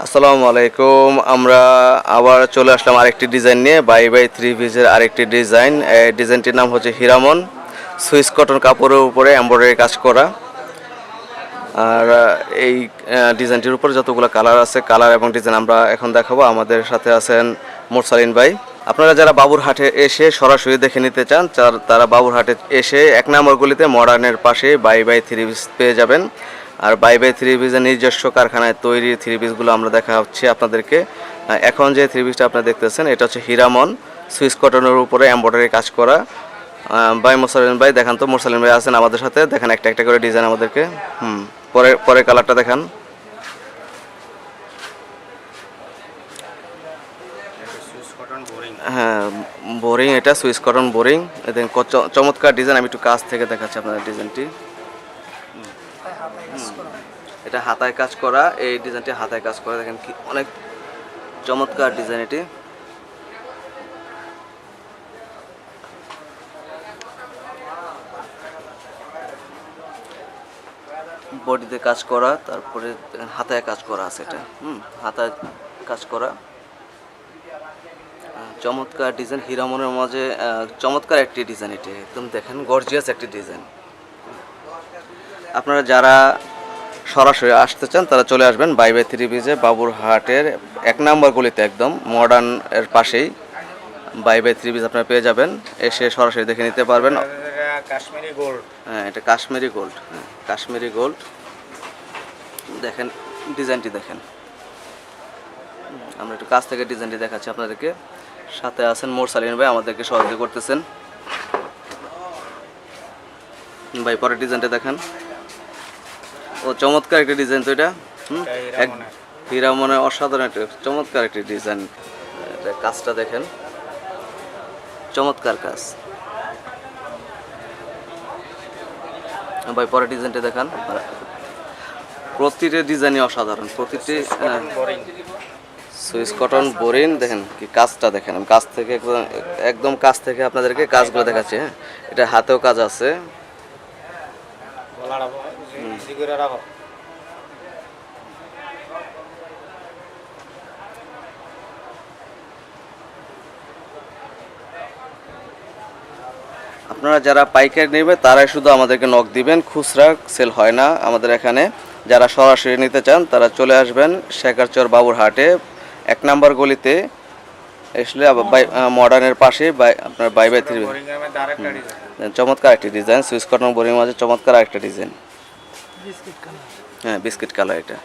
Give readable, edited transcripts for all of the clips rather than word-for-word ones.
আসসালামু আলাইকুম। আমরা আবার চলে আসলাম আরেকটি ডিজাইন নিয়ে, বাই বাই থ্রি পিসের আরেকটি ডিজাইন। এই ডিজাইনটির নাম হচ্ছে হিরামন। সুইস কটন কাপড়ের উপরে এমব্রয়ডারি কাজ করা। আর এই ডিজাইনটির উপরে যতগুলো কালার আছে, কালার এবং ডিজাইন আমরা এখন দেখাবো। আমাদের সাথে আছেন মোরসালিন ভাই। আপনারা যারা বাবুরহাটে এসে সরাসরি দেখে নিতে চান, তারা বাবুরহাটে এসে 1 নম্বর গলিতে মডার্নের পাশে বাই বাই থ্রি পিস পেয়ে যাবেন। আর বাই বাই থ্রি পিসের নিজস্ব কারখানায় তৈরি থ্রি পিসগুলো আমরা দেখা হচ্ছে আপনাদেরকে। এখন যে থ্রি পিসটা আপনারা দেখতেছেন, এটা হচ্ছে হিরামন, সুইস কটনের উপরে এমব্রয়ডারি কাজ করা। ভাই মোরসালিন ভাই দেখান তো। মোরসালিন ভাই আছেন আমাদের সাথে, দেখেন একটা একটা করে ডিজাইন আমাদেরকে। পরে পরে কালারটা দেখান। হ্যাঁ, বোরিং, এটা সুইস কটন বোরিং। দেখেন চমৎকার ডিজাইন। আমি একটু কাছ থেকে দেখাচ্ছি আপনাদের ডিজাইনটি। এটা হাতায় কাজ করা, এই ডিজাইনটি হাতায় কাজ করা। দেখেন কি অনেক চমৎকার ডিজাইন এটি। বডিতে কাজ করা, তারপরে হাতায় কাজ করা আছে এটা। হাতায় কাজ করা, চমৎকার ডিজাইন। হিরামনের মাঝে চমৎকার একটি ডিজাইন এটি, একদম দেখেন গর্জিয়াস একটি ডিজাইন। আপনারা যারা সরাসরি আসতে চান তারা চলে আসবেন বাই বাই থ্রি পিসে, বাবুরহাটের 1 নম্বর গলিতে, একদম মডার্ন এর পাশেই বাই বাই থ্রি পিস আপনারা পেয়ে যাবেন। এসে সরাসরি দেখে নিতে পারবেন। কাশ্মীরি গোল্ড, হ্যাঁ, এটা কাশ্মীরি গোল্ড। হ্যাঁ, কাশ্মীরি গোল্ড। দেখেন ডিজাইনটি দেখেন। আমরা একটু কাছ থেকে ডিজাইনটি দেখাচ্ছি আপনাদেরকে। সাথে আছেন মোরসালিন ভাই, আমাদেরকে সহযোগিতা করতেছেন। ভাই পরের ডিজাইনটা দেখেন। ও চমৎকার একটা ডিজাইন তো এটা। হিরামনের অসাধারণ একটা চমৎকার একটি ডিজাইন। এটা কাজটা দেখেন, চমৎকার কাজ। ভাই পরের ডিজাইনটা দেখান। প্রতিটি ডিজাইনই অসাধারণ, প্রতিটি সুইস কটন বোরিং। দেখেন কি কাজটা দেখেন। আমি কাছ থেকে একদম কাছ থেকে আপনাদেরকে কাজগুলো দেখাচ্ছি। হ্যাঁ, এটা হাতেও কাজ আছে। আপনারা যারা পাইকারি নেবে তারাই শুধু আমাদেরকে নক দিবেন, খুচরা সেল হয় না আমাদের এখানে। যারা সরাসরি নিতে চান তারা চলে আসবেন শেখারচর বাবুরহাটে 1 নম্বর গলিতে আসলে মডার্নের পাশে আপনার বাই বাই থ্রি। চমৎকার একটি ডিজাইন, সুইস কটন বোরিং মাঝে চমৎকার একটা ডিজাইন। হ্যাঁ, বিস্কিট কালার। এটা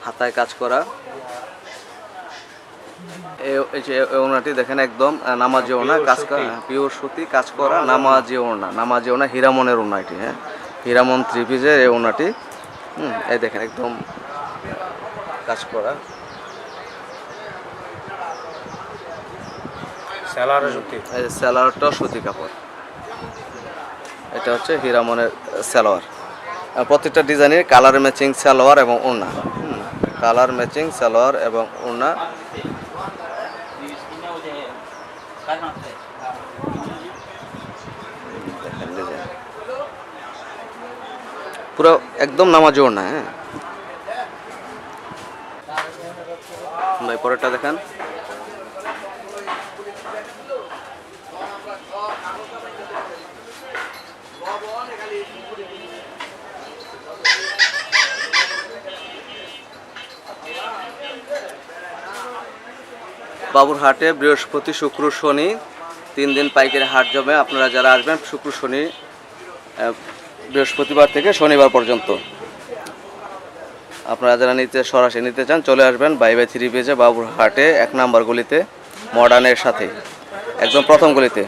হাতায় কাজ করা। ওনাটি দেখেন একদম নামাজি ওনা, কাজ করা, পিওর সুতি কাজ করা, নামাজি ওনা। নামাজি ওনা হিরামনের ওনা এটি। হ্যাঁ, হিরামন থ্রি পিসের এই ওনাটি। এই দেখেন একদম কাজ করা। স্যালোয়ারটাও সুতি কাপড়। এটা হচ্ছে হিরামনের স্যালোয়ার। প্রত্যেকটা ডিজাইনের কালার ম্যাচিং সালোয়ার এবং ওড়না। কালার ম্যাচিং সালোয়ার এবং ওড়না। পুরো একদম নামাজি ওড়না। হ্যাঁ ভাই পরেরটা দেখেন। বাবুরহাটে বৃহস্পতি, শুক্র, শনি 3 দিন পাইকারি হাট জমে। আপনারা যারা আসবেন শুক্র, শনি, বৃহস্পতিবার থেকে শনিবার পর্যন্ত, আপনারা যারা সরাসরি নিতে চান চলে আসবেন বাই বাই থ্রি পিসে, বাবুরহাটে 1 নম্বর গলিতে মডার্নের সাথে, একদম প্রথম গলিতে।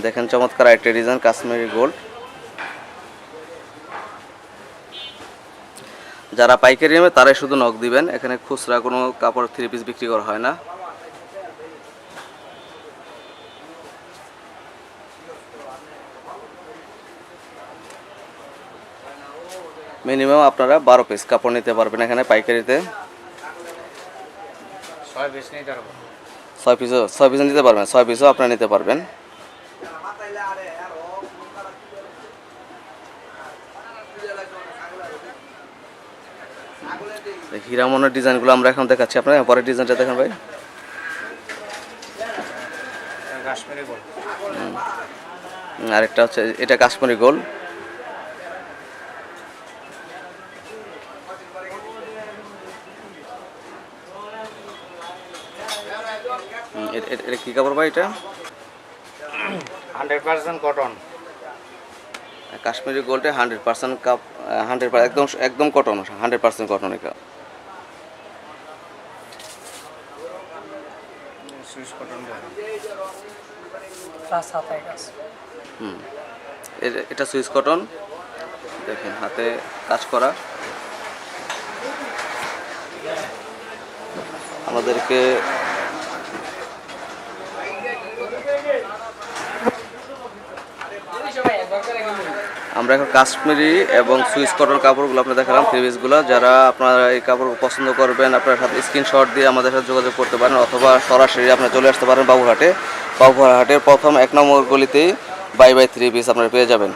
দেখেন চমৎকার একটা ডিজাইন, কাশ্মীরি গোল্ড। যারা পাইকারি নেবে তারাই শুধু নক দিবেন। এখানে খুচরা কোনো কাপড় থ্রি পিস বিক্রি করা হয় না। মিনিমাম আপনারা 12 পিস কাপড় নিতে পারবেন এখানে পাইকারিতে। 6 পিসও নিতে পারবেন, 6 পিসও আপনারা নিতে পারবেন। হীরামনের ডিজাইনগুলো আমরা এখন দেখাচ্ছি আপনার পরের ডিজাইনটা দেখেন ভাই। কাশ্মীরি গোল্ড। আরেকটা হচ্ছে এটা কাশ্মীরি গোল্ড। এটা কি কাপড় ভাই? এটা 100% কটন। কাশ্মীরি গোল্ডে 100% কাপ 100% একদম একদম কটন, 100% কটন এটা। সুইস কটন বলে। প্লাস হাতায় কাজ। এটা সুইস কটন, দেখেন হাতে কাজ করা। আমাদেরকে আমরা এখন কাশ্মীরি এবং সুইস কটন কাপড়গুলো আপনাদের দেখালাম, থ্রি পিসগুলো। যারা আপনারা এই কাপড় পছন্দ করবেন আপনার সাথে স্ক্রিনশট দিয়ে আমাদের সাথে যোগাযোগ করতে পারেন, অথবা সরাসরি আপনারা চলে আসতে পারেন বাবুরহাটে। বাবুরহাটের প্রথম 1 নম্বর গলিতেই বাই বাই থ্রি পিস আপনারা পেয়ে যাবেন।